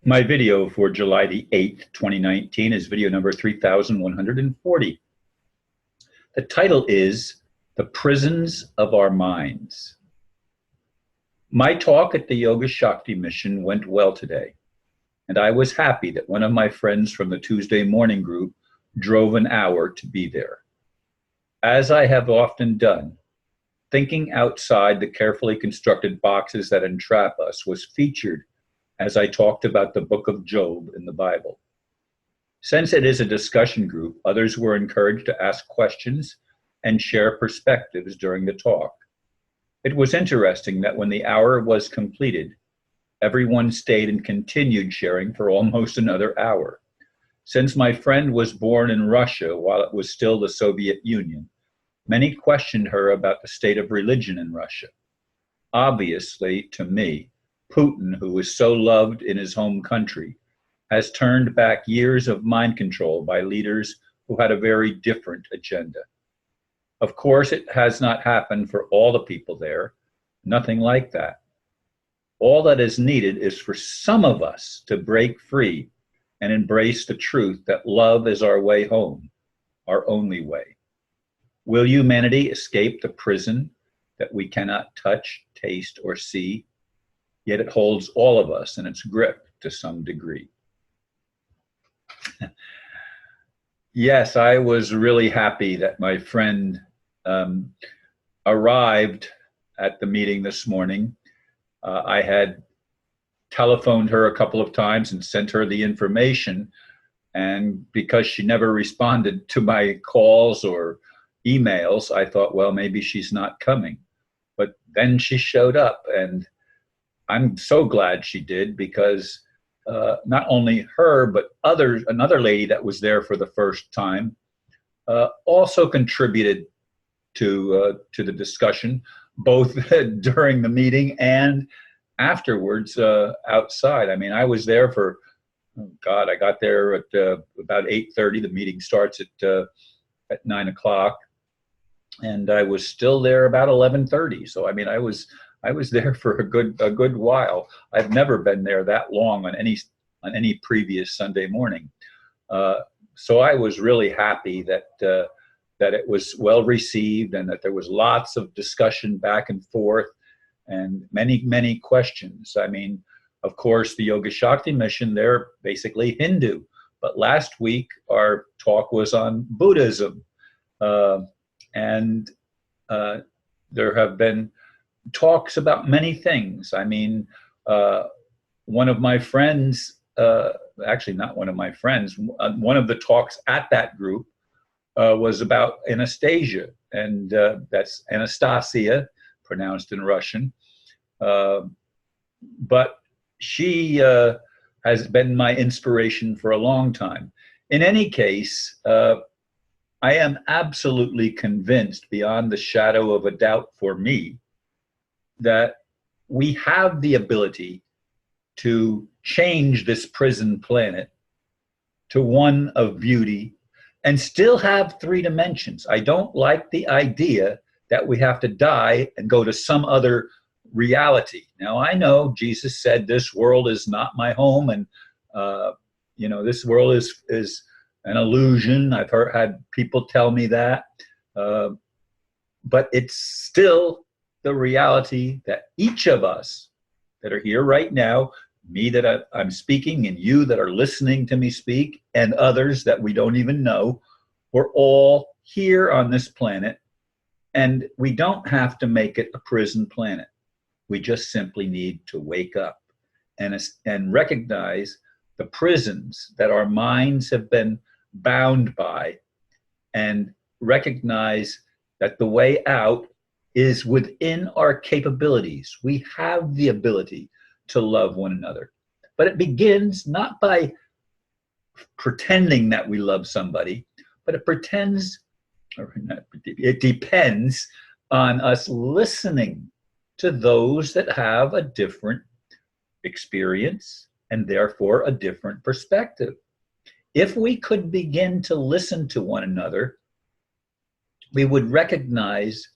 My video for July the 8th, 2019 is video number 3140. The title is The Prisons of Our Minds. My talk at the Yogashakti Mission went well today, and I was happy that one of my friends from the Tuesday morning group drove an hour to be there. As I have often done, thinking outside the carefully constructed boxes that entrap us was featured as I talked about the book of Job in the Bible. Since it is a discussion group, others were encouraged to ask questions and share perspectives during the talk. It was interesting that when the hour was completed, everyone stayed and continued sharing for almost another hour. Since my friend was born in Russia while it was still the Soviet Union, many questioned her about the state of religion in Russia. Obviously, to me, Putin, who is so loved in his home country, has turned back years of mind control by leaders who had a very different agenda. Of course, it has not happened for all the people there, nothing like that. All that is needed is for some of us to break free and embrace the truth that love is our way home, our only way. Will humanity escape the prison that we cannot touch, taste, or see? Yet it holds all of us in its grip to some degree. Yes, I was really happy that my friend arrived at the meeting this morning. I had telephoned her a couple of times and sent her the information, and because she never responded to my calls or emails, I thought, well, maybe she's not coming. But then she showed up, and I'm so glad she did, because not only her, but another lady that was there for the first time also contributed to the discussion, both during the meeting and afterwards outside. I mean, I was there for, oh God, I got there at about 8:30. The meeting starts at 9 o'clock, and I was still there about 11:30. So I mean, I was there for a good while. I've never been there that long on any previous Sunday morning. So I was really happy that it was well received, and that there was lots of discussion back and forth, and many questions. I mean, of course, the Yogashakti Mission, they're basically Hindu, but last week our talk was on Buddhism, and there have been talks about many things. I mean, one of my friends, actually not one of my friends, one of the talks at that group was about Anastasia, and that's Anastasia, pronounced in Russian. But she has been my inspiration for a long time. In any case, I am absolutely convinced, beyond the shadow of a doubt for me, that we have the ability to change this prison planet to one of beauty and still have three dimensions. I don't like the idea that we have to die and go to some other reality. Now, I know Jesus said this world is not my home, and this world is an illusion. I've had people tell me that, but it's still the reality that each of us that are here right now, me that I'm speaking, and you that are listening to me speak, and others that we don't even know, we're all here on this planet, and we don't have to make it a prison planet. We just simply need to wake up and recognize the prisons that our minds have been bound by, and recognize that the way out is within our capabilities. We have the ability to love one another. But it begins not by pretending that we love somebody, but it depends on us listening to those that have a different experience and therefore a different perspective. If we could begin to listen to one another, we would recognize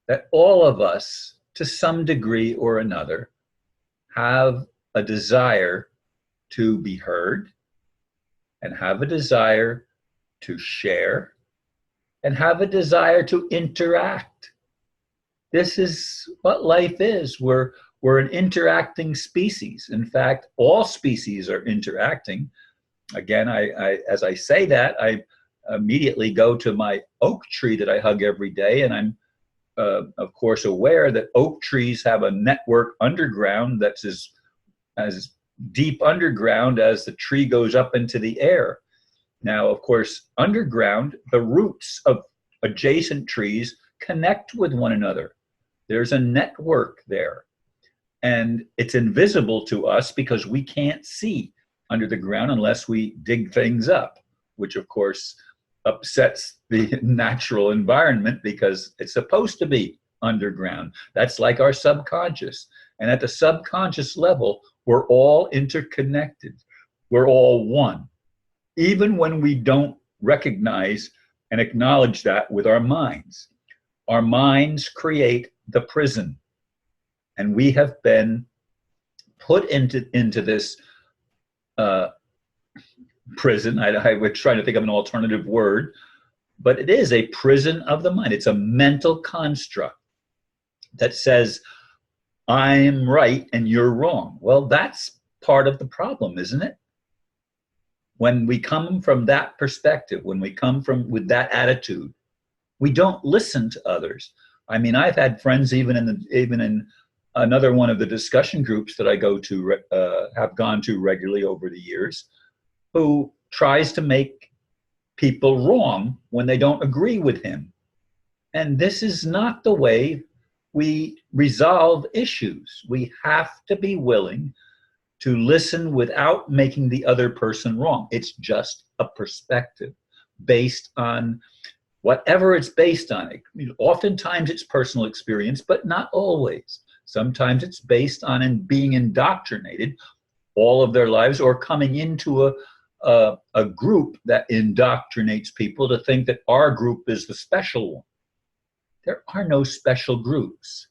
that all of us, to some degree or another, have a desire to be heard and have a desire to share and have a desire to interact. This is what life is. We're an interacting species. In fact, all species are interacting. Again, as I say that, I immediately go to my oak tree that I hug every day, and I'm of course aware that oak trees have a network underground that's as deep underground as the tree goes up into the air. Now, of course, underground, the roots of adjacent trees connect with one another. There's a network there, and it's invisible to us because we can't see under the ground unless we dig things up, which of course upsets the natural environment because it's supposed to be underground. That's like our subconscious. And at the subconscious level, we're all interconnected. We're all one, even when we don't recognize and acknowledge that with our minds. Our minds create the prison, and we have been put into this prison. I was trying to think of an alternative word, but it is a prison of the mind. It's a mental construct that says, I'm right and you're wrong. Well, that's part of the problem, isn't it? When we come from that perspective, when we come from with that attitude, we don't listen to others. I mean, I've had friends even in another one of the discussion groups that I go to, have gone to regularly over the years, who tries to make people wrong when they don't agree with him. And this is not the way we resolve issues. We have to be willing to listen without making the other person wrong. It's just a perspective based on whatever it's based on. Oftentimes it's personal experience, but not always. Sometimes it's based on being indoctrinated all of their lives, or coming into a group that indoctrinates people to think that our group is the special one. There are no special groups.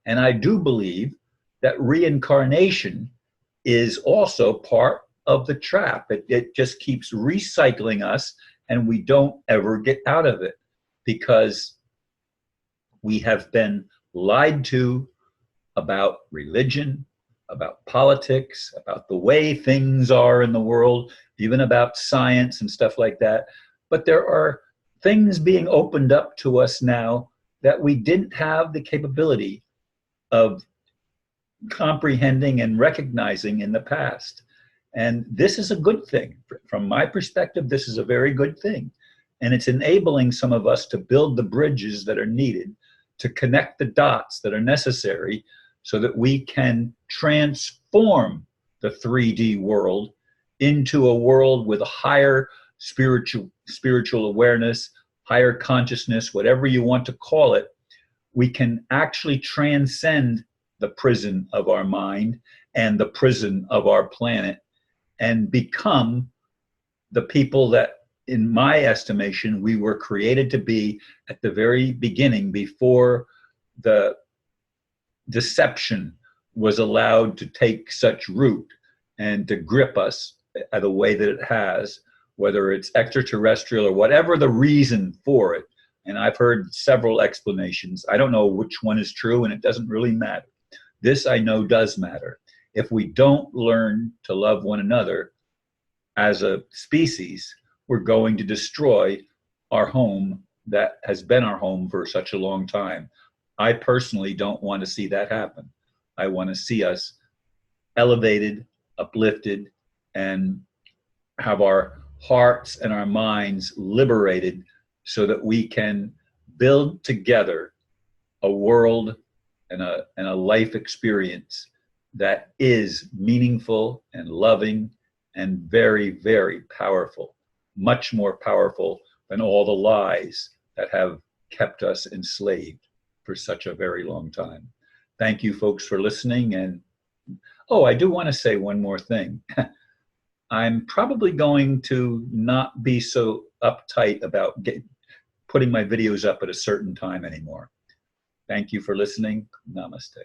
And I do believe that reincarnation is also part of the trap. It just keeps recycling us, and we don't ever get out of it because we have been lied to about religion, about politics, about the way things are in the world, even about science and stuff like that. But there are things being opened up to us now that we didn't have the capability of comprehending and recognizing in the past. And this is a good thing. From my perspective, this is a very good thing. And it's enabling some of us to build the bridges that are needed, to connect the dots that are necessary so that we can transform the 3D world into a world with a higher spiritual awareness, higher consciousness, whatever you want to call it. We can actually transcend the prison of our mind and the prison of our planet and become the people that, in my estimation, we were created to be at the very beginning, before the deception was allowed to take such root and to grip us the way that it has, whether it's extraterrestrial or whatever the reason for it. And I've heard several explanations. I don't know which one is true, and it doesn't really matter. This I know does matter. If we don't learn to love one another as a species, we're going to destroy our home that has been our home for such a long time. I personally don't want to see that happen. I want to see us elevated, uplifted, and have our hearts and our minds liberated so that we can build together a world and a life experience that is meaningful and loving and very, very powerful, much more powerful than all the lies that have kept us enslaved for such a very long time. Thank you, folks, for listening. And oh, I do want to say one more thing. I'm probably going to not be so uptight about putting my videos up at a certain time anymore. Thank you for listening. Namaste.